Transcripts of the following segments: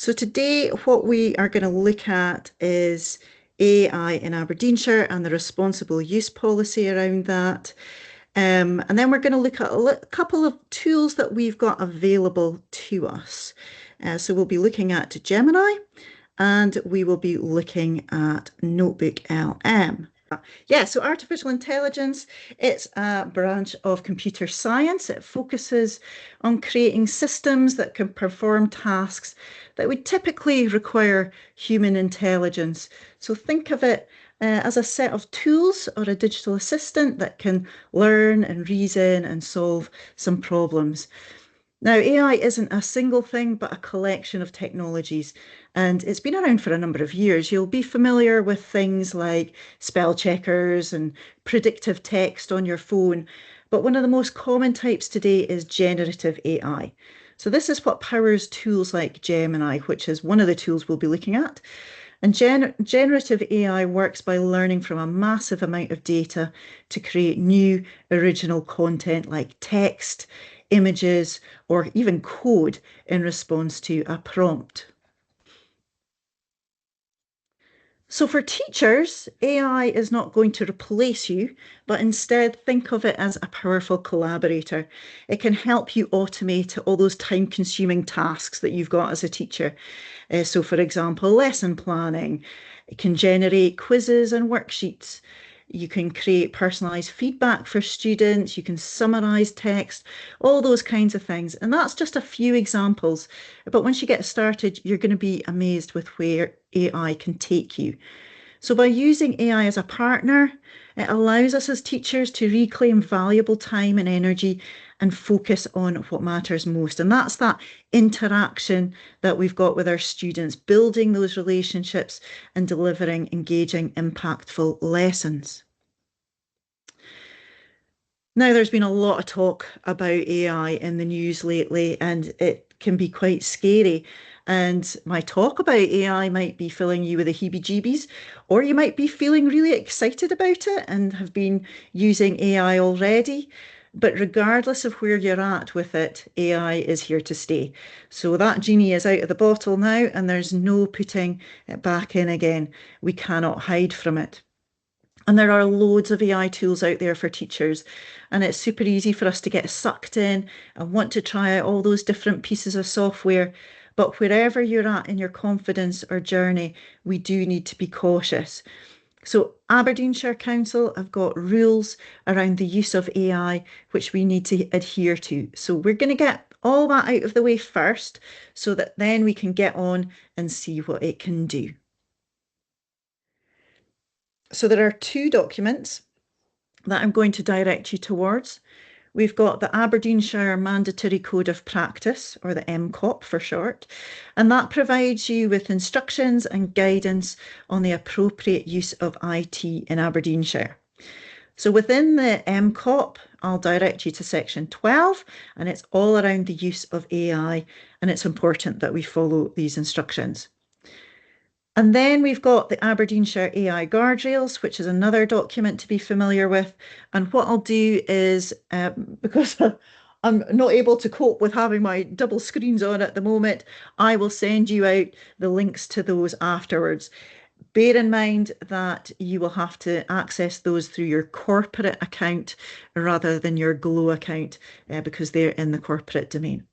So today what we are going to look at is AI in Aberdeenshire and the responsible use policy around that. And then we're going to look at a couple of tools that we've got available to us. So we'll be looking at Gemini and we will be looking at Notebook LM. Yeah, so artificial intelligence, it's a branch of computer science. It focuses on creating systems that can perform tasks that would typically require human intelligence. So think of it as a set of tools or a digital assistant that can learn and reason and solve some problems. Now, AI isn't a single thing, but a collection of technologies, and it's been around for a number of years. You'll be familiar with things like spell checkers and predictive text on your phone, but one of the most common types today is generative AI. So this is what powers tools like Gemini, which is one of the tools we'll be looking at. And generative AI works by learning from a massive amount of data to create new original content like text, images, or even code in response to a prompt. So for teachers, AI is not going to replace you, but instead think of it as a powerful collaborator. It can help you automate all those time-consuming tasks that you've got as a teacher. So for example, lesson planning. It can generate quizzes and worksheets. You can create personalized feedback for students. You can summarize text, all those kinds of things. And that's just a few examples. But once you get started, you're going to be amazed with where AI can take you. So by using AI as a partner, it allows us as teachers to reclaim valuable time and energy and focus on what matters most. And that's that interaction that we've got with our students, building those relationships and delivering engaging, impactful lessons. Now, there's been a lot of talk about AI in the news lately, and it can be quite scary. And my talk about AI might be filling you with the heebie-jeebies, or you might be feeling really excited about it and have been using AI already. But regardless of where you're at with it, AI is here to stay. So that genie is out of the bottle now, and there's no putting it back in again. We cannot hide from it. And there are loads of AI tools out there for teachers, and it's super easy for us to get sucked in and want to try out all those different pieces of software. But wherever you're at in your confidence or journey, we do need to be cautious. So Aberdeenshire Council have got rules around the use of AI, which we need to adhere to. So we're going to get all that out of the way first, so that then we can get on and see what it can do. So there are two documents that I'm going to direct you towards. We've got the Aberdeenshire Mandatory Code of Practice, or the MCOP for short, and that provides you with instructions and guidance on the appropriate use of IT in Aberdeenshire. So within the MCOP, I'll direct you to section 12, and it's all around the use of AI, and it's important that we follow these instructions. And then we've got the Aberdeenshire AI Guardrails, which is another document to be familiar with. And what I'll do is, because I'm not able to cope with having my double screens on at the moment, I will send you out the links to those afterwards. Bear in mind that you will have to access those through your corporate account rather than your Glow account, because they're in the corporate domain.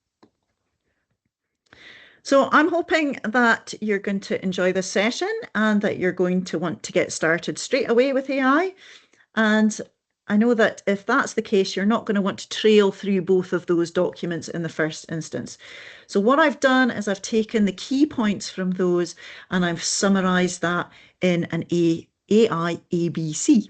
So I'm hoping that you're going to enjoy this session and that you're going to want to get started straight away with AI. And I know that if that's the case, you're not going to want to trail through both of those documents in the first instance. So what I've done is I've taken the key points from those and I've summarized that in an AI ABC.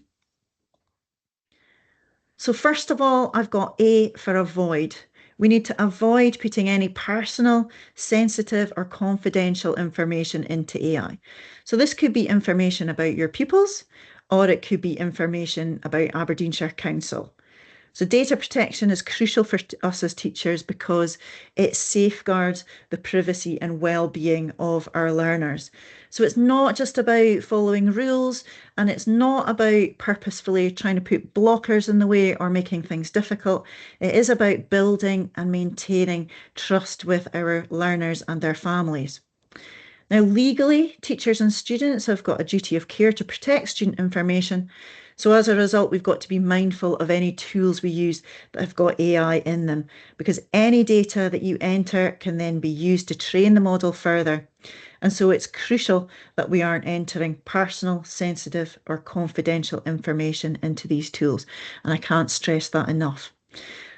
So first of all, I've got A for avoid. We need to avoid putting any personal, sensitive, or confidential information into AI. So this could be information about your pupils, or it could be information about Aberdeenshire Council. So data protection is crucial for us as teachers because it safeguards the privacy and well-being of our learners. So it's not just about following rules, and it's not about purposefully trying to put blockers in the way or making things difficult. It is about building and maintaining trust with our learners and their families. Now, legally, teachers and students have got a duty of care to protect student information. So as a result, we've got to be mindful of any tools we use that have got AI in them, because any data that you enter can then be used to train the model further. And so it's crucial that we aren't entering personal, sensitive, or confidential information into these tools. And I can't stress that enough.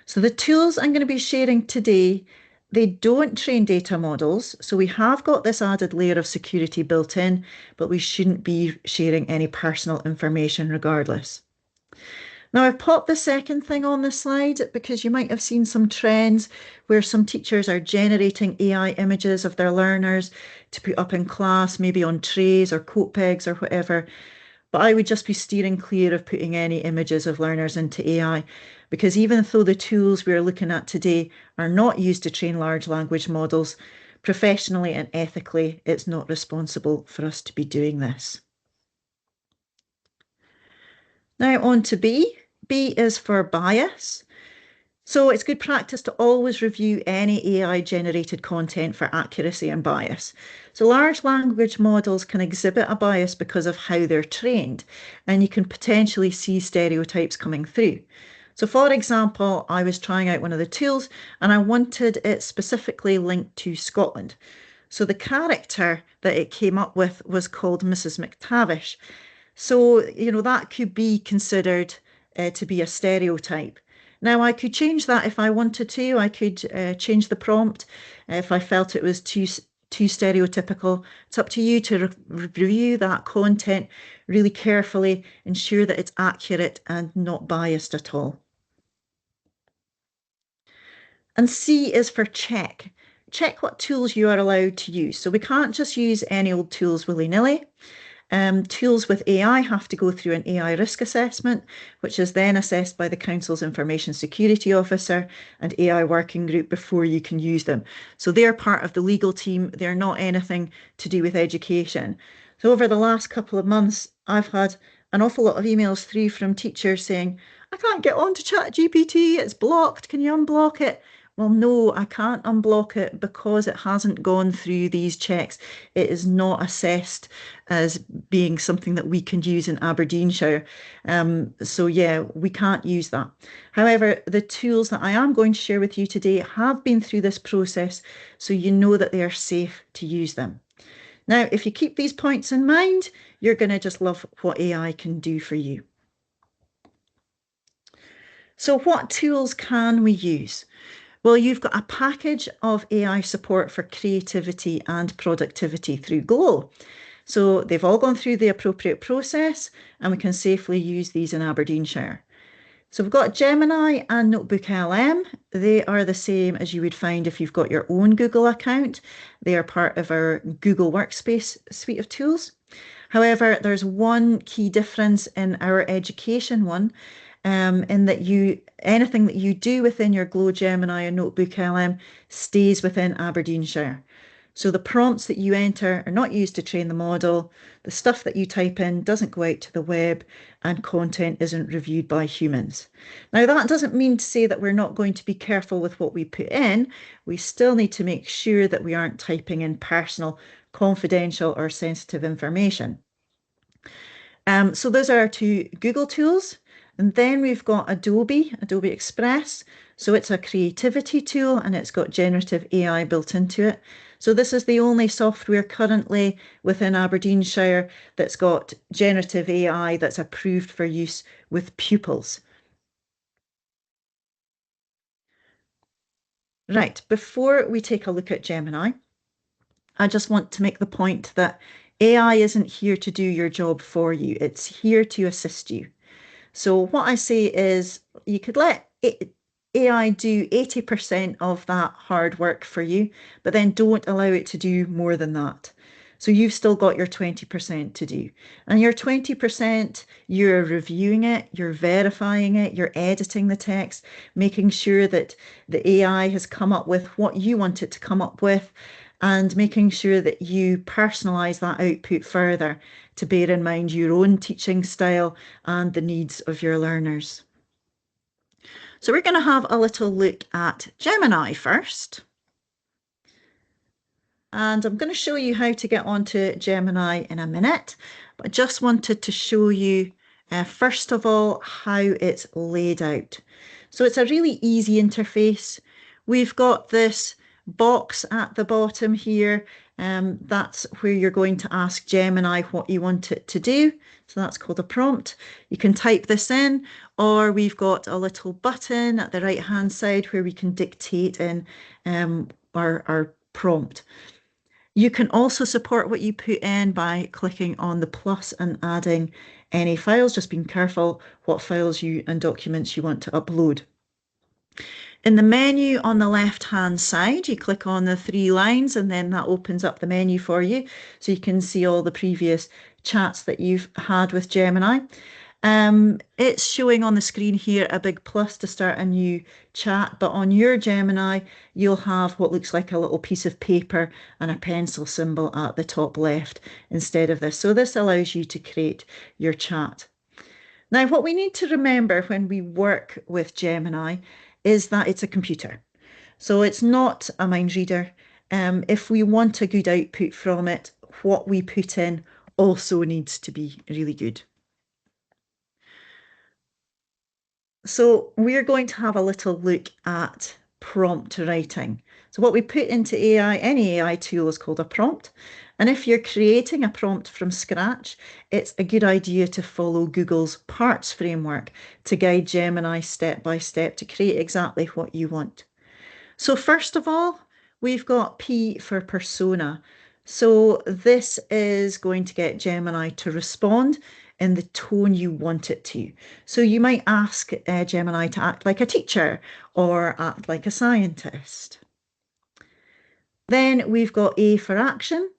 So the tools I'm going to be sharing today, they don't train data models. So we have got this added layer of security built in, but we shouldn't be sharing any personal information regardless. Now, I've popped the second thing on the slide because you might have seen some trends where some teachers are generating AI images of their learners to put up in class, maybe on trays or coat pegs or whatever. But I would just be steering clear of putting any images of learners into AI because even though the tools we're looking at today are not used to train large language models, professionally and ethically, it's not responsible for us to be doing this. Now on to B. B is for bias. So it's good practice to always review any AI generated content for accuracy and bias. So large language models can exhibit a bias because of how they're trained, and you can potentially see stereotypes coming through. So for example, I was trying out one of the tools and I wanted it specifically linked to Scotland. So the character that it came up with was called Mrs. McTavish. So, that could be considered to be a stereotype. Now, I could change that if I wanted to. I could change the prompt if I felt it was too stereotypical. It's up to you to review that content really carefully, ensure that it's accurate and not biased at all. And C is for check. Check what tools you are allowed to use. So we can't just use any old tools willy-nilly. Tools with AI have to go through an AI risk assessment, which is then assessed by the Council's Information Security Officer and AI working group before you can use them. So they're part of the legal team. They're not anything to do with education. So over the last couple of months, I've had an awful lot of emails through from teachers saying, I can't get on to ChatGPT, it's blocked, can you unblock it? Well, no, I can't unblock it because it hasn't gone through these checks. It is not assessed as being something that we can use in Aberdeenshire. So yeah, we can't use that. However, the tools that I am going to share with you today have been through this process, so you know that they are safe to use them. Now, if you keep these points in mind, you're going to just love what AI can do for you. So what tools can we use? Well, you've got a package of AI support for creativity and productivity through Glow. So they've all gone through the appropriate process and we can safely use these in Aberdeenshire. So we've got Gemini and Notebook LM. They are the same as you would find if you've got your own Google account. They are part of our Google Workspace suite of tools. However, there's one key difference in our education one, in that anything that you do within your Glow Gemini and Notebook LM stays within Aberdeenshire. So the prompts that you enter are not used to train the model, the stuff that you type in doesn't go out to the web, and content isn't reviewed by humans. Now, that doesn't mean to say that we're not going to be careful with what we put in. We still need to make sure that we aren't typing in personal, confidential, or sensitive information. So those are our two Google tools. And then we've got Adobe Express. So it's a creativity tool and it's got generative AI built into it. So this is the only software currently within Aberdeenshire that's got generative AI that's approved for use with pupils. Right, before we take a look at Gemini, I just want to make the point that AI isn't here to do your job for you. It's here to assist you. So what I say is you could let AI do 80% of that hard work for you, but then don't allow it to do more than that. So you've still got your 20% to do. And your 20%, you're reviewing it, you're verifying it, you're editing the text, making sure that the AI has come up with what you want it to come up with, and making sure that you personalize that output further to bear in mind your own teaching style and the needs of your learners. So we're going to have a little look at Gemini first. And I'm going to show you how to get onto Gemini in a minute, but I just wanted to show you, first of all, how it's laid out. So it's a really easy interface. We've got this box at the bottom here. That's where you're going to ask Gemini what you want it to do. So that's called a prompt. You can type this in, or we've got a little button at the right-hand side where we can dictate in our prompt. You can also support what you put in by clicking on the plus and adding any files, just being careful what files you and documents you want to upload. In the menu on the left-hand side, you click on the three lines and then that opens up the menu for you. So you can see all the previous chats that you've had with Gemini. It's showing on the screen here a big plus to start a new chat, but on your Gemini, you'll have what looks like a little piece of paper and a pencil symbol at the top left instead of this. So this allows you to create your chat. Now, what we need to remember when we work with Gemini is that it's a computer. So it's not a mind reader. If we want a good output from it, what we put in also needs to be really good. So we're going to have a little look at prompt writing. So what we put into AI, any AI tool is called a prompt. And if you're creating a prompt from scratch, it's a good idea to follow Google's parts framework to guide Gemini step by step to create exactly what you want. So first of all, we've got P for persona. So this is going to get Gemini to respond in the tone you want it to. So you might ask Gemini to act like a teacher or act like a scientist. Then we've got A for action.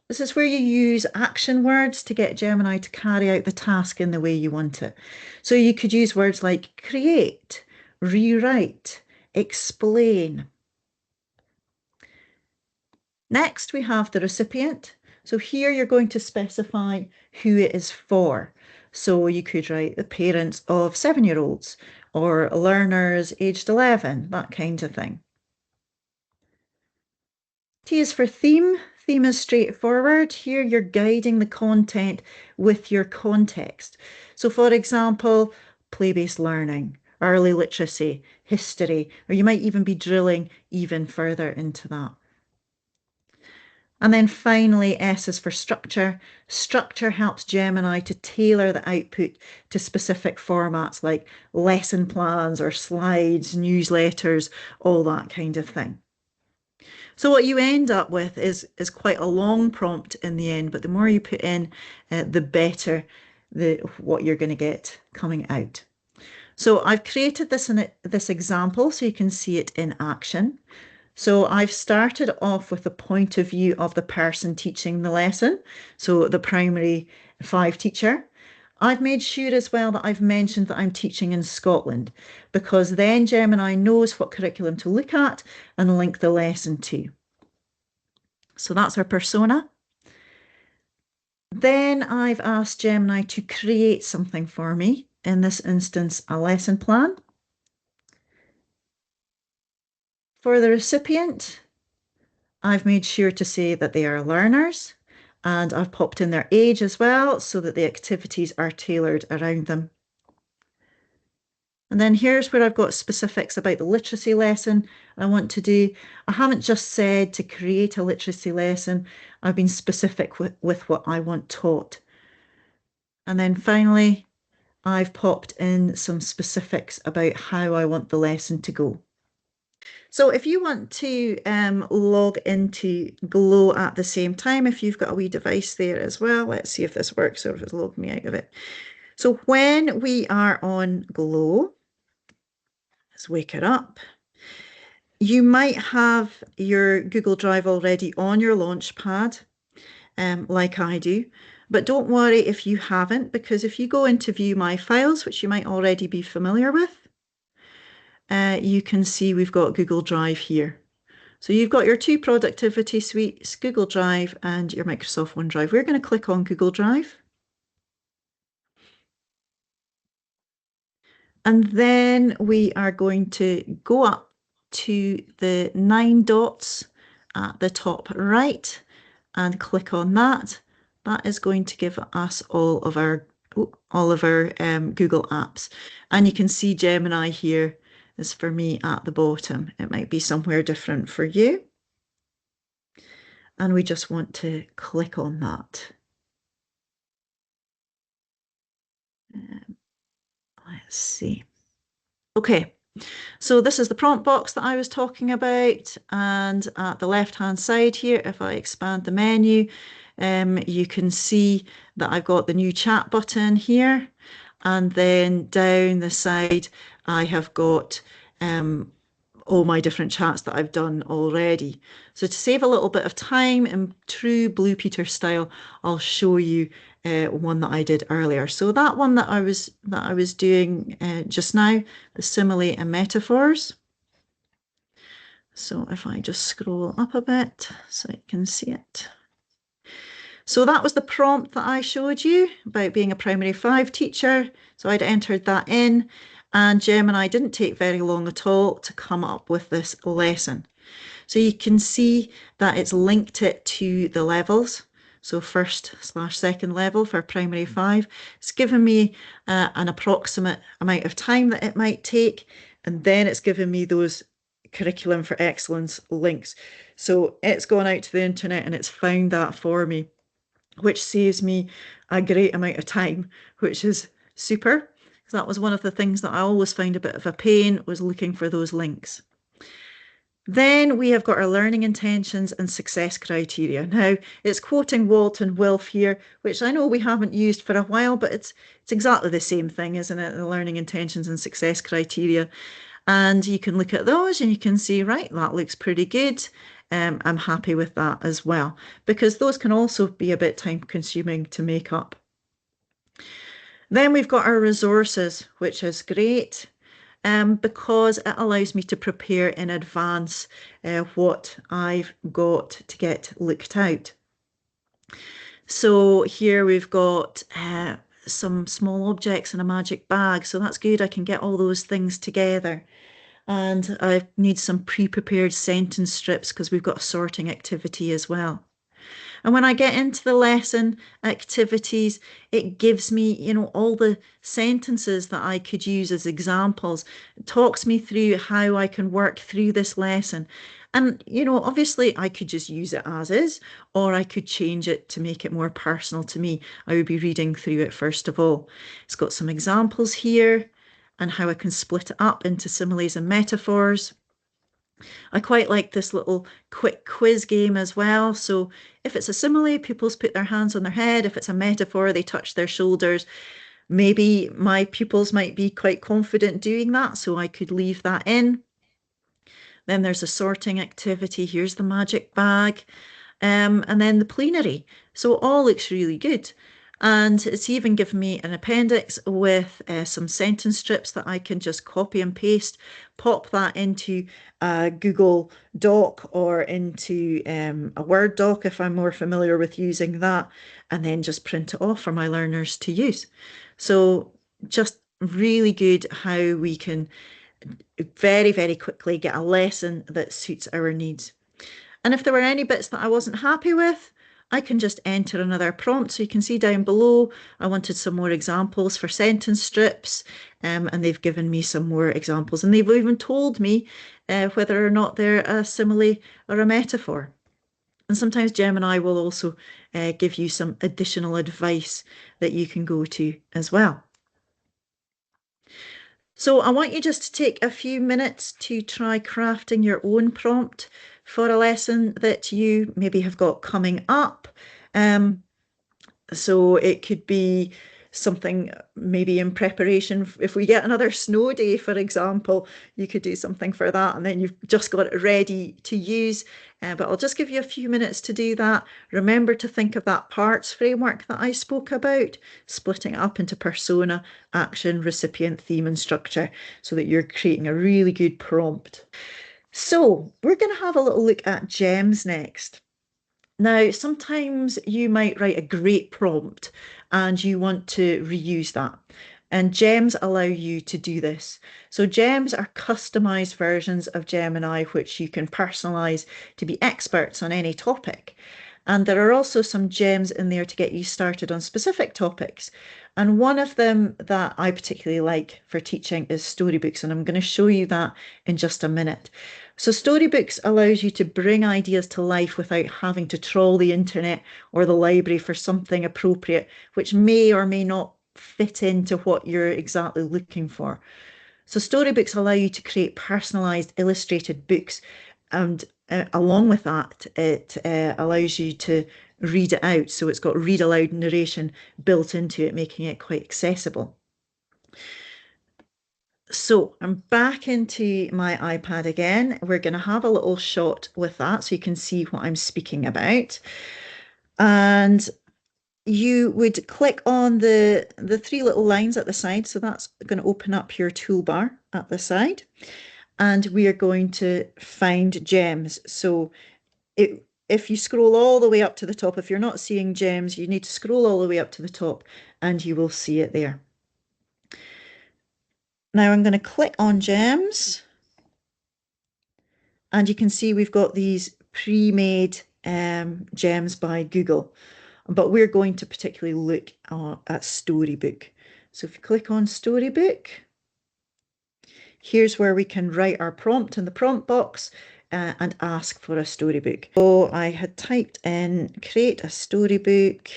This is where you use action words to get Gemini to carry out the task in the way you want it. So you could use words like create, rewrite, explain. Next, we have the recipient. So here you're going to specify who it is for. So you could write the parents of 7-year-olds or learners aged 11, that kind of thing. T is for theme. Theme is straightforward. Here you're guiding the content with your context. So for example, play-based learning, early literacy, history, or you might even be drilling even further into that. And then finally, S is for structure. Structure helps Gemini to tailor the output to specific formats like lesson plans or slides, newsletters, all that kind of thing. So what you end up with is quite a long prompt in the end, but the more you put in, the better what you're going to get coming out. So I've created this example so you can see it in action. So I've started off with the point of view of the person teaching the lesson, so the primary 5 teacher. I've made sure as well that I've mentioned that I'm teaching in Scotland, because then Gemini knows what curriculum to look at and link the lesson to. So that's our persona. Then I've asked Gemini to create something for me, in this instance, a lesson plan. For the recipient, I've made sure to say that they are learners, and I've popped in their age as well so that the activities are tailored around them. And then here's where I've got specifics about the literacy lesson I want to do. I haven't just said to create a literacy lesson, I've been specific with what I want taught. And then finally, I've popped in some specifics about how I want the lesson to go. So if you want to log into Glow at the same time, if you've got a wee device there as well, let's see if this works or if it's logged me out of it. So when we are on Glow, let's wake it up. You might have your Google Drive already on your Launchpad, like I do, but don't worry if you haven't, because if you go into View My Files, which you might already be familiar with, you can see we've got Google Drive here. So you've got your 2 productivity suites, Google Drive and your Microsoft OneDrive. We're going to click on Google Drive. And then we are going to go up to the 9 dots at the top right and click on that, that is going to give us all of our Google apps. And you can see Gemini here is for me at the bottom. It might be somewhere different for you. And we just want to click on that. Let's see. Okay, so this is the prompt box that I was talking about. And at the left-hand side here, if I expand the menu, you can see that I've got the new chat button here. And then down the side, I have got all my different chats that I've done already. So to save a little bit of time in true Blue Peter style, I'll show you one that I did earlier. So that one that I was doing just now, the simile and metaphors. So if I just scroll up a bit so you can see it. So that was the prompt that I showed you about being a primary 5 teacher. So I'd entered that in, and Gemini didn't take very long at all to come up with this lesson. So you can see that it's linked it to the levels. So 1st/2nd level for primary 5. It's given me an approximate amount of time that it might take, and then it's given me those curriculum for excellence links. So it's gone out to the internet and it's found that for me, which saves me a great amount of time, which is super. So that was one of the things that I always found a bit of a pain, was looking for those links. Then we have got our learning intentions and success criteria. Now, it's quoting Walt and Wilf here, which I know we haven't used for a while, but it's exactly the same thing, isn't it? The learning intentions and success criteria. And you can look at those and you can see, right, that looks pretty good. I'm happy with that as well, because those can also be a bit time consuming to make up. Then we've got our resources, which is great. Because it allows me to prepare in advance what I've got to get looked out. So here we've got some small objects in a magic bag. So that's good. I can get all those things together. And I need some pre-prepared sentence strips because we've got a sorting activity as well. And when I get into the lesson activities, it gives me, all the sentences that I could use as examples. It talks me through how I can work through this lesson. And, obviously I could just use it as is, or I could change it to make it more personal to me. I would be reading through it first of all. It's got some examples here and how I can split it up into similes and metaphors. I quite like this little quick quiz game as well. So if it's a simile, pupils put their hands on their head. If it's a metaphor, they touch their shoulders. Maybe my pupils might be quite confident doing that, so I could leave that in. Then there's a sorting activity. Here's the magic bag. And then the plenary. So all looks really good. And it's even given me an appendix with some sentence strips that I can just copy and paste, pop that into a Google Doc or into a Word doc if I'm more familiar with using that, and then just print it off for my learners to use. So just really good how we can very, very quickly get a lesson that suits our needs. And if there were any bits that I wasn't happy with, I can just enter another prompt. So you can see down below, I wanted some more examples for sentence strips, and they've given me some more examples. And they've even told me whether or not they're a simile or a metaphor. And sometimes Gemini will also give you some additional advice that you can go to as well. So I want you just to take a few minutes to try crafting your own prompt for a lesson that you maybe have got coming up. So it could be something maybe in preparation. If we get another snow day, for example, you could do something for that, and then you've just got it ready to use. But I'll just give you a few minutes to do that. Remember to think of that parts framework that I spoke about, splitting it up into persona, action, recipient, theme, and structure, so that you're creating a really good prompt. So we're going to have a little look at gems next. Now, sometimes you might write a great prompt and you want to reuse that. And gems allow you to do this. So gems are customized versions of Gemini, which you can personalize to be experts on any topic. And there are also some gems in there to get you started on specific topics. And one of them that I particularly like for teaching is storybooks, and I'm going to show you that in just a minute. So storybooks allows you to bring ideas to life without having to trawl the internet or the library for something appropriate, which may or may not fit into what you're exactly looking for. So storybooks allow you to create personalized illustrated books, and along with that, it allows you to read it out. So it's got read aloud narration built into it, making it quite accessible. So I'm back into my iPad again. We're going to have a little shot with that so you can see what I'm speaking about. And you would click on the three little lines at the side. So that's going to open up your toolbar at the side. And we are going to find gems. So if you scroll all the way up to the top, if you're not seeing gems, you need to scroll all the way up to the top and you will see it there. Now I'm going to click on gems, and you can see we've got these pre-made gems by Google, but we're going to particularly look at Storybook. So if you click on Storybook, here's where we can write our prompt in the prompt box and ask for a storybook. So I had typed in create a storybook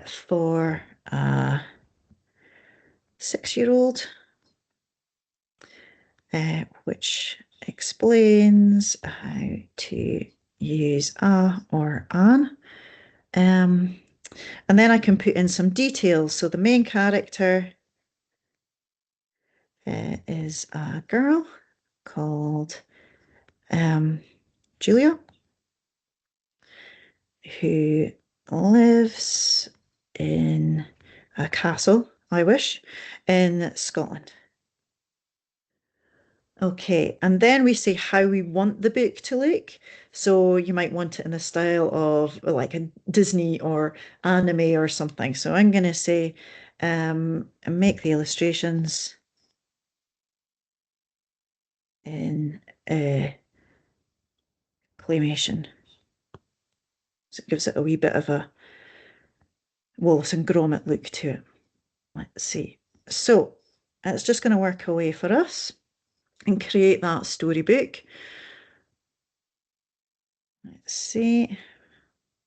for a 6-year-old, which explains how to use a or an. And then I can put in some details. So the main character is a girl called Julia, who lives in a castle, I wish, in Scotland. Okay, and then we say how we want the book to look. So you might want it in the style of like a Disney or anime or something. So I'm going to say make the illustrations in claymation. So it gives it a wee bit of a Wallace and Gromit look to it. Let's see. So it's just going to work away for us and create that storybook. Let's see.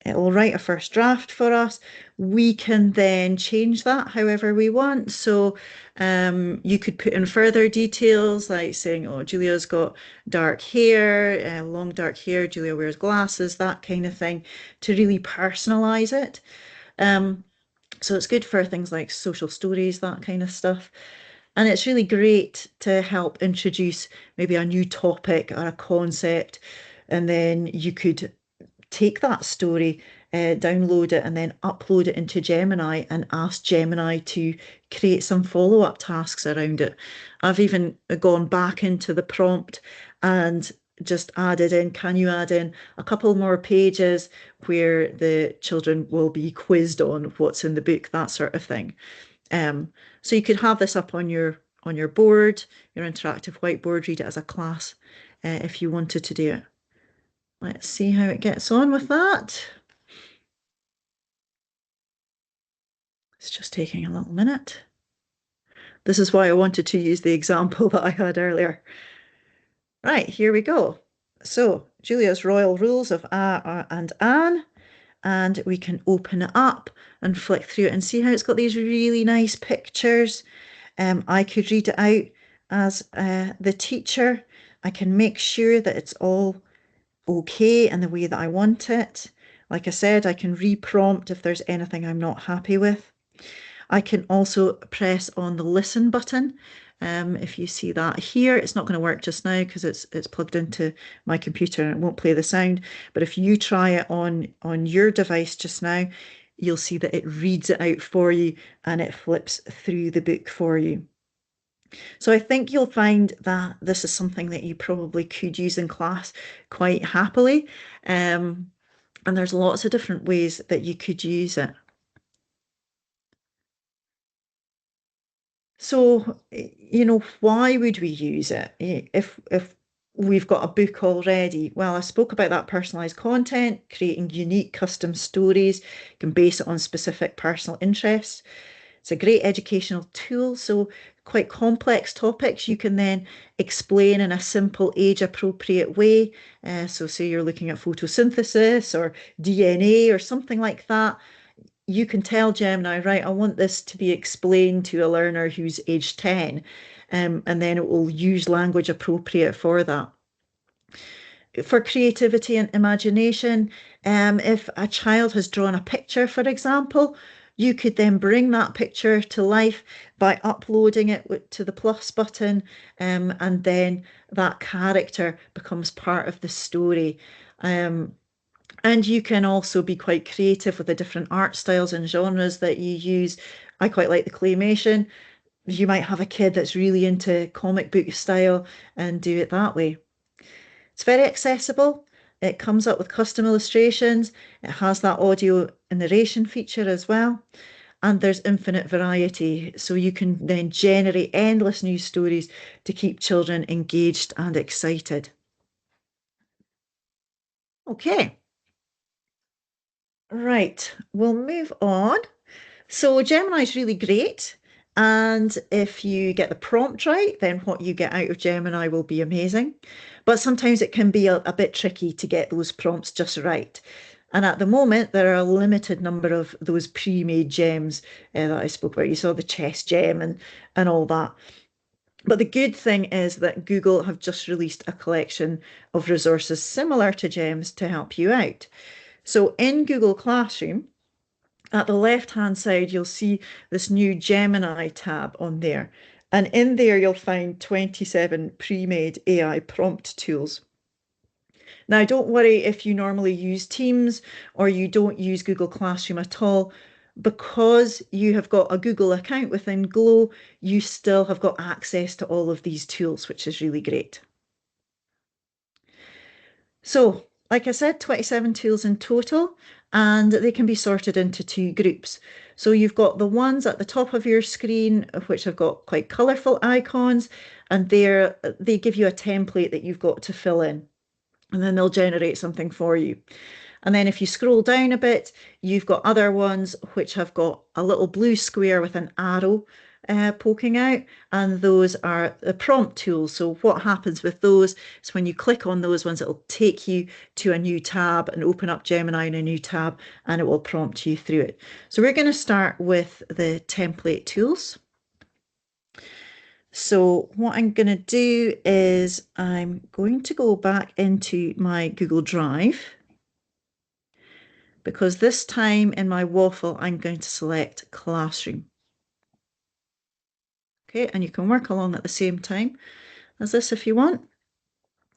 It will write a first draft for us. We can then change that however we want. So you could put in further details like saying, oh, Julia's got dark hair, long dark hair, Julia wears glasses, that kind of thing, to really personalize it. So it's good for things like social stories, that kind of stuff. And it's really great to help introduce maybe a new topic or a concept. And then you could take that story, download it, and then upload it into Gemini and ask Gemini to create some follow-up tasks around it. I've even gone back into the prompt and just added in, can you add in a couple more pages where the children will be quizzed on what's in the book, that sort of thing. So you could have this up on your board, your interactive whiteboard, read it as a class, if you wanted to do it. Let's see how it gets on with that. It's just taking a little minute. This is why I wanted to use the example that I had earlier. Right, here we go. So Julia's royal rules of A and Anne, and we can open it up and flick through it and see how it's got these really nice pictures. I could read it out as the teacher. I can make sure that it's all okay in the way that I want it. Like I said, I can re-prompt if there's anything I'm not happy with. I can also press on the listen button. If you see that here, it's not going to work just now because it's plugged into my computer and it won't play the sound. But if you try it on your device just now, you'll see that it reads it out for you and it flips through the book for you. So I think you'll find that this is something that you probably could use in class quite happily. And there's lots of different ways that you could use it. So, why would we use it? If we've got a book already? Well, I spoke about that personalized content, creating unique custom stories. You can base it on specific personal interests. It's a great educational tool. So, quite complex topics you can then explain in a simple, age-appropriate way. So, say you're looking at photosynthesis or DNA or something like that, you can tell Gemini, right, I want this to be explained to a learner who's age 10, and then it will use language appropriate for that. For creativity and imagination, if a child has drawn a picture, for example, you could then bring that picture to life by uploading it to the plus button, and then that character becomes part of the story. Um, and you can also be quite creative with the different art styles and genres that you use. I quite like the claymation. You might have a kid that's really into comic book style and do it that way. It's very accessible. It comes up with custom illustrations. It has that audio and narration feature as well. And there's infinite variety. So you can then generate endless news stories to keep children engaged and excited. Okay, right, we'll move on. So Gemini is really great. And if you get the prompt right, then what you get out of Gemini will be amazing. But sometimes it can be a bit tricky to get those prompts just right. And at the moment, there are a limited number of those pre-made gems that I spoke about. You saw the chess gem and all that. But the good thing is that Google have just released a collection of resources similar to gems to help you out. So in Google Classroom, at the left-hand side, you'll see this new Gemini tab on there. And in there, you'll find 27 pre-made AI prompt tools. Now, don't worry if you normally use Teams or you don't use Google Classroom at all. Because you have got a Google account within Glow, you still have got access to all of these tools, which is really great. So, like I said, 27 tools in total, and they can be sorted into two groups. So you've got the ones at the top of your screen, which have got quite colourful icons, and they give you a template that you've got to fill in, and then they'll generate something for you. And then if you scroll down a bit, you've got other ones which have got a little blue square with an arrow poking out, and those are the prompt tools. So what happens with those is when you click on those ones, it'll take you to a new tab and open up Gemini in a new tab, and it will prompt you through it. So we're going to start with the template tools. So what I'm going to do is I'm going to go back into my Google Drive, because this time in my waffle, I'm going to select Classroom. Okay, and you can work along at the same time as this if you want.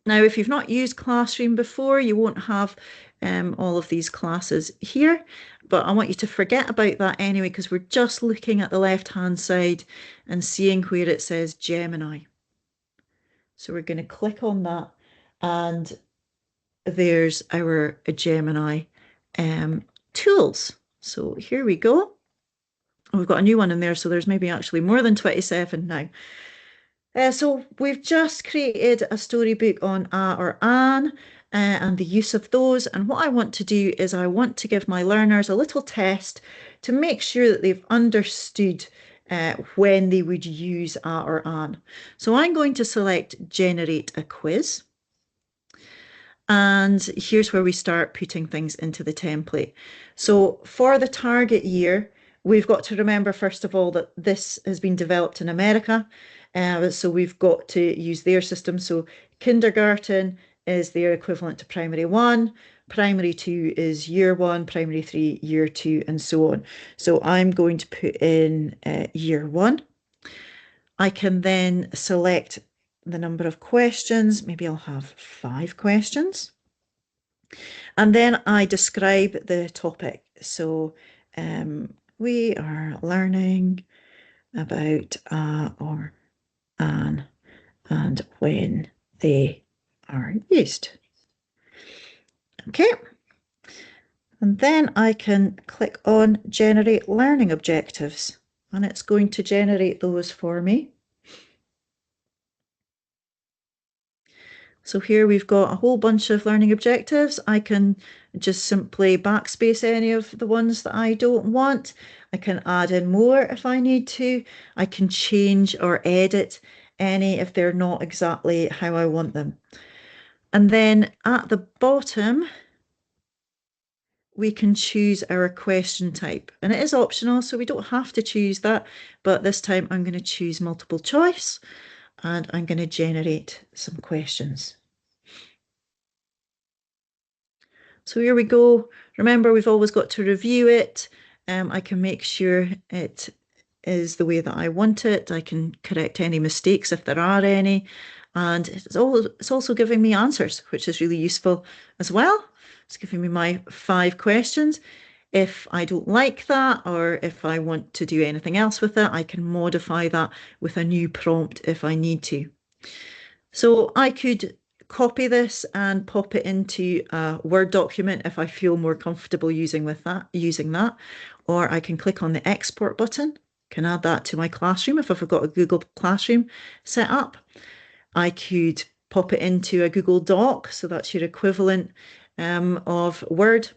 Now, if you've not used Classroom before, you won't have all of these classes here, but I want you to forget about that anyway, because we're just looking at the left-hand side and seeing where it says Gemini. So we're going to click on that, and there's our Gemini tools. So here we go. We've got a new one in there, so there's maybe actually more than 27 now. So we've just created a storybook on a or an and the use of those. And what I want to do is I want to give my learners a little test to make sure that they've understood when they would use a or an. So I'm going to select Generate a Quiz. And here's where we start putting things into the template. So for the target year, we've got to remember, first of all, that this has been developed in America. So we've got to use their system. So kindergarten is their equivalent to primary one, primary two is year one, primary three, year two, and so on. So I'm going to put in year one. I can then select the number of questions. Maybe I'll have 5 questions. And then I describe the topic. So we are learning about a or an and when they are used. Okay. And then I can click on Generate Learning Objectives. and it's going to generate those for me. So here we've got a whole bunch of learning objectives. I can just simply backspace any of the ones that I don't want. I can add in more if I need to. I can change or edit any if they're not exactly how I want them. And then at the bottom, we can choose our question type. And it is optional, so we don't have to choose that. But this time I'm going to choose multiple choice and I'm going to generate some questions. So here we go. Remember, we've always got to review it. I can make sure it is the way that I want it. I can correct any mistakes if there are any. And it's also giving me answers, which is really useful as well. It's giving me my 5 questions. If I don't like that, or if I want to do anything else with it, I can modify that with a new prompt if I need to. So I could copy this and pop it into a Word document if I feel more comfortable using that, or I can click on the export button, can add that to my classroom if I've got a Google Classroom set up. I could pop it into a Google Doc, so that's your equivalent of Word,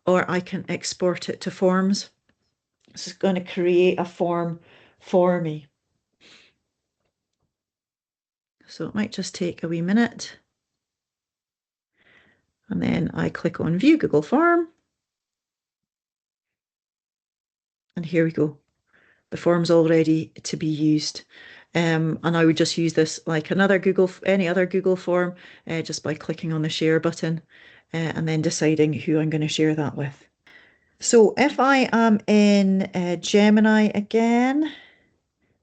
or I can export it to forms. This is going to create a form for me. So it might just take a wee minute. And then I click on View Google Form. And here we go. The form's all ready to be used. And I would just use this like any other Google form, just by clicking on the share button and then deciding who I'm going to share that with. So if I am in Gemini again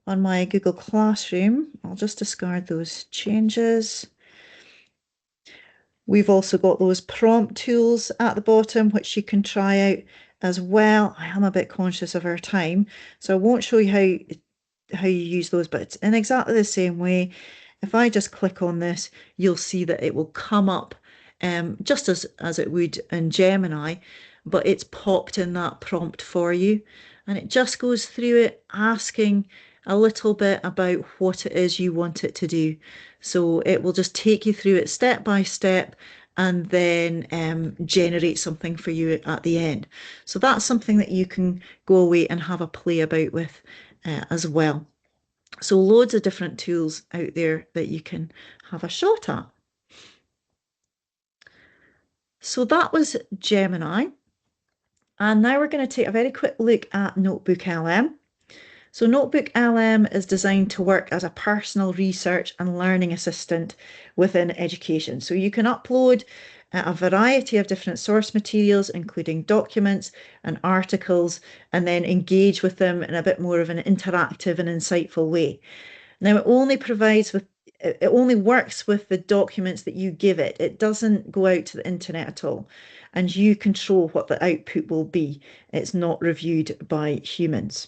on my Google Classroom, I'll just discard those changes. We've also got those prompt tools at the bottom, which you can try out as well. I am a bit conscious of our time, so I won't show you how you use those, but it's in exactly the same way. If I just click on this, you'll see that it will come up just as it would in Gemini, but it's popped in that prompt for you. And it just goes through it asking a little bit about what it is you want it to do. So it will just take you through it step by step and then generate something for you at the end. So that's something that you can go away and have a play about with as well. So loads of different tools out there that you can have a shot at. So that was Gemini. And now we're going to take a very quick look at Notebook LM. So Notebook LM is designed to work as a personal research and learning assistant within education. So you can upload a variety of different source materials, including documents and articles, and then engage with them in a bit more of an interactive and insightful way. Now, it only works with the documents that you give it. It doesn't go out to the internet at all. And you control what the output will be. It's not reviewed by humans.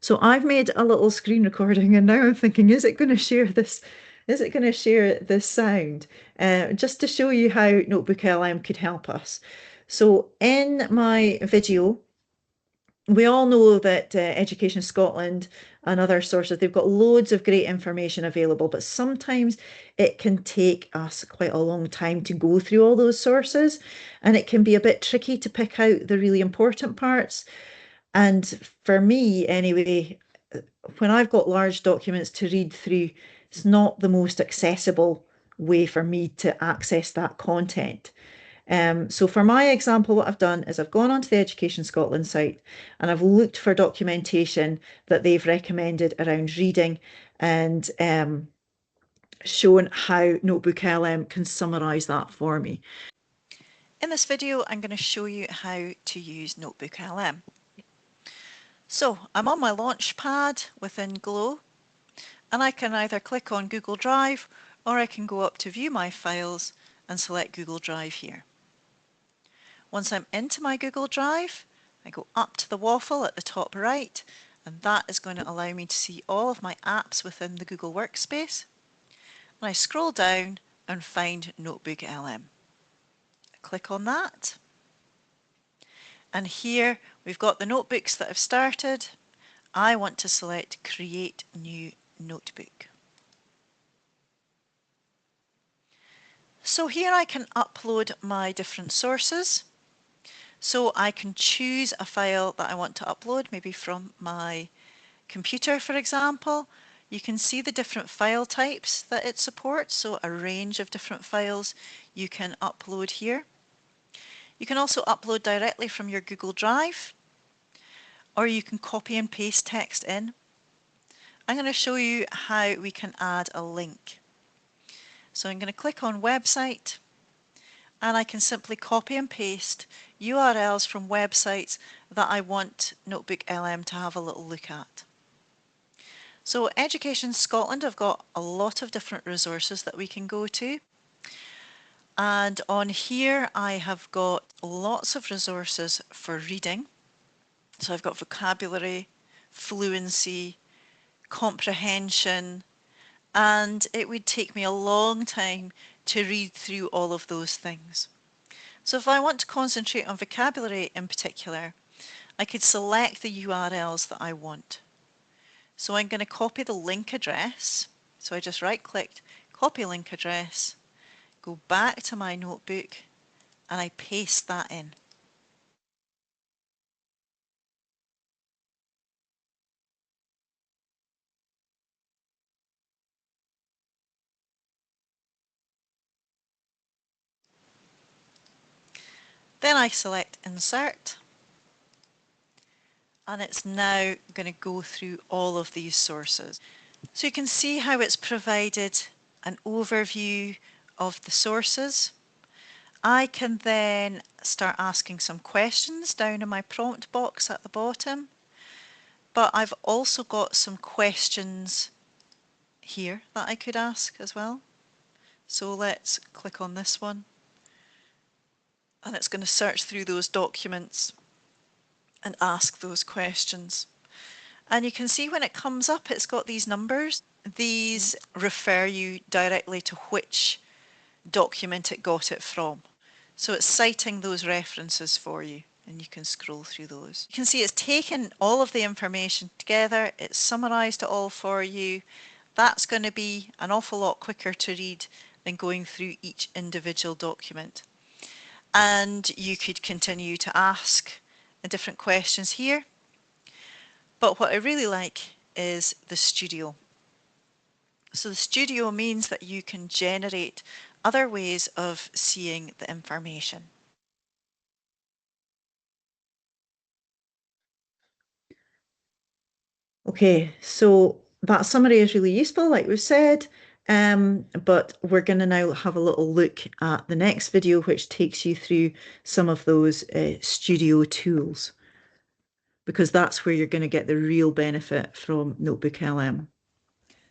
So I've made a little screen recording and now I'm thinking, is it going to share this? Is it going to share this sound? Just to show you how Notebook LM could help us. So in my video, we all know that Education Scotland and other sources, they've got loads of great information available, but sometimes it can take us quite a long time to go through all those sources, and it can be a bit tricky to pick out the really important parts. And for me, anyway, when I've got large documents to read through, it's not the most accessible way for me to access that content. So for my example, what I've done is I've gone onto the Education Scotland site and I've looked for documentation that they've recommended around reading and shown how Notebook LM can summarise that for me. In this video, I'm going to show you how to use Notebook LM. So I'm on my launch pad within Glow, and I can either click on Google Drive or I can go up to View My Files and select Google Drive here. Once I'm into my Google Drive, I go up to the waffle at the top right, and that is going to allow me to see all of my apps within the Google Workspace. And I scroll down and find Notebook LM. I click on that, And here we've got the notebooks that I've started. I want to select Create New Notebook. So here I can upload my different sources. So I can choose a file that I want to upload, maybe from my computer, for example. You can see the different file types that it supports, so a range of different files you can upload here. You can also upload directly from your Google Drive, or you can copy and paste text in. I'm going to show you how we can add a link. So I'm going to click on Website, and I can simply copy and paste URLs from websites that I want Notebook LM to have a little look at. So Education Scotland have got a lot of different resources that we can go to. And on here I have got lots of resources for reading. So I've got vocabulary, fluency, comprehension, and it would take me a long time to read through all of those things. So if I want to concentrate on vocabulary in particular, I could select the URLs that I want. So I'm going to copy the link address. So I just right-clicked, copy link address, go back to my notebook, and I paste that in. Then I select Insert, and it's now going to go through all of these sources. So you can see how it's provided an overview of the sources. I can then start asking some questions down in my prompt box at the bottom, but I've also got some questions here that I could ask as well. So let's click on this one, and it's going to search through those documents and ask those questions. And you can see when it comes up, it's got these numbers. These refer you directly to which document it got it from. So it's citing those references for you, and you can scroll through those. You can see it's taken all of the information together, it's summarised it all for you. That's going to be an awful lot quicker to read than going through each individual document. And you could continue to ask different questions here. But what I really like is the studio. So the studio means that you can generate other ways of seeing the information. Okay, so that summary is really useful, like we've said, but we're going to now have a little look at the next video, which takes you through some of those studio tools, because that's where you're going to get the real benefit from Notebook LM.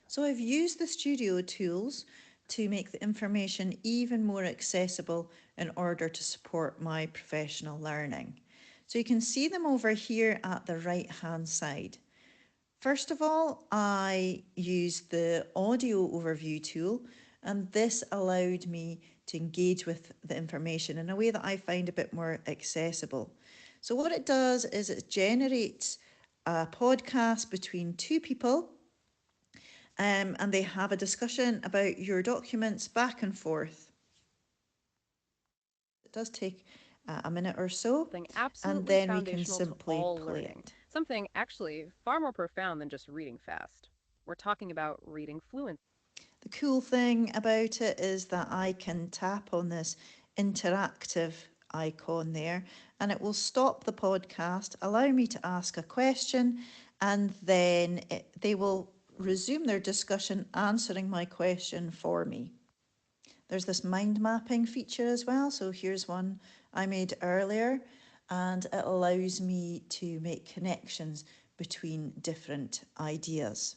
So I've used the studio tools to make the information even more accessible in order to support my professional learning. So you can see them over here at the right hand side. First of all, I used the audio overview tool, and this allowed me to engage with the information in a way that I find a bit more accessible. So what it does is it generates a podcast between two people, and they have a discussion about your documents back and forth. It does take a minute or so, and then we can simply play it. Something actually far more profound than just reading fast. We're talking about reading fluency. The cool thing about it is that I can tap on this interactive icon there, and it will stop the podcast, allow me to ask a question, and then they will resume their discussion answering my question for me. There's this mind mapping feature as well. So here's one I made earlier, and it allows me to make connections between different ideas.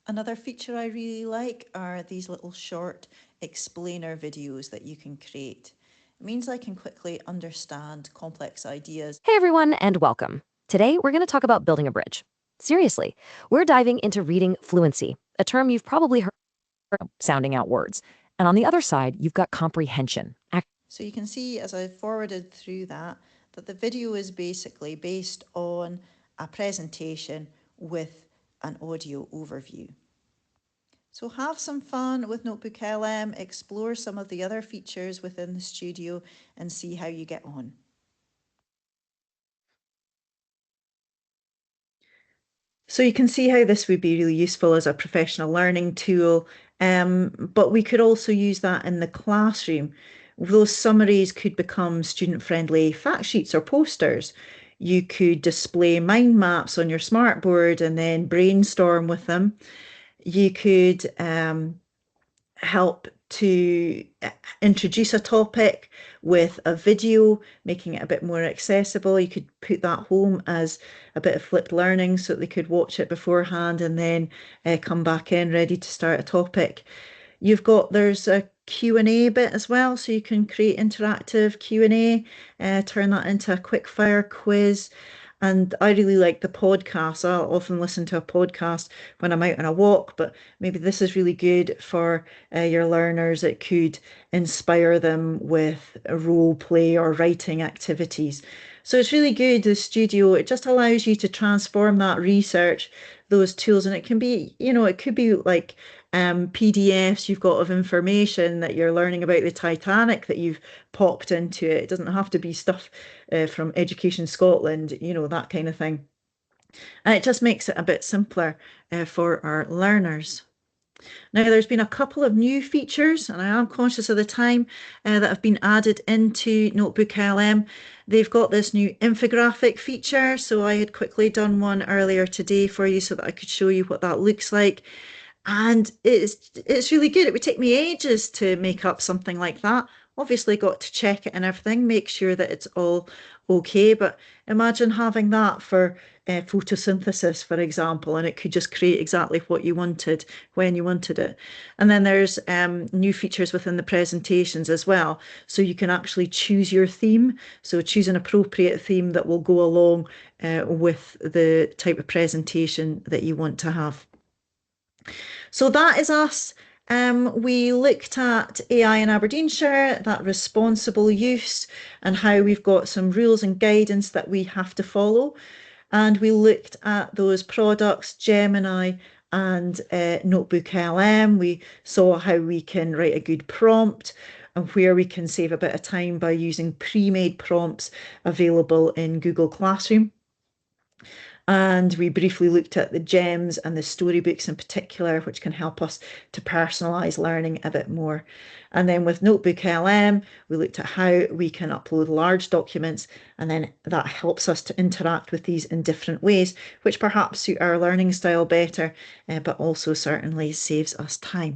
Another feature I really like are these little short explainer videos that you can create. It means I can quickly understand complex ideas. Hey everyone, and welcome. Today we're going to talk about building a bridge. Seriously, we're diving into reading fluency, a term you've probably heard sounding out words. And on the other side, you've got comprehension. So you can see as I forwarded through that the video is basically based on a presentation with an audio overview. So have some fun with Notebook LM, explore some of the other features within the studio and see how you get on. So you can see how this would be really useful as a professional learning tool, but we could also use that in the classroom. Those summaries could become student-friendly fact sheets or posters. You could display mind maps on your smartboard and then brainstorm with them. You could help to introduce a topic with a video, making it a bit more accessible. You could put that home as a bit of flipped learning so that they could watch it beforehand and then come back in ready to start a topic. There's a Q&A bit as well, so you can create interactive Q&A, turn that into a quick fire quiz. And I really like the podcast. I'll often listen to a podcast when I'm out on a walk, but maybe this is really good for your learners. It could inspire them with role play or writing activities. So it's really good, the studio. It just allows you to transform that research, those tools, and it can be, it could be like PDFs you've got of information that you're learning about the Titanic that you've popped into it. It doesn't have to be stuff from Education Scotland, that kind of thing. And it just makes it a bit simpler for our learners. Now, there's been a couple of new features, and I am conscious of the time that have been added into Notebook LM. They've got this new infographic feature, so I had quickly done one earlier today for you so that I could show you what that looks like. And it's really good. It would take me ages to make up something like that. Obviously got to check it and everything, make sure that it's all okay. But imagine having that for photosynthesis, for example, and it could just create exactly what you wanted when you wanted it. And then there's new features within the presentations as well. So you can actually choose your theme. So choose an appropriate theme that will go along with the type of presentation that you want to have. So that is us. We looked at AI in Aberdeenshire, that responsible use, and how we've got some rules and guidance that we have to follow. And we looked at those products, Gemini and Notebook LM. We saw how we can write a good prompt and where we can save a bit of time by using pre-made prompts available in Google Classroom. And we briefly looked at the gems and the storybooks in particular, which can help us to personalise learning a bit more. And then with Notebook LM, we looked at how we can upload large documents, and then that helps us to interact with these in different ways, which perhaps suit our learning style better, but also certainly saves us time.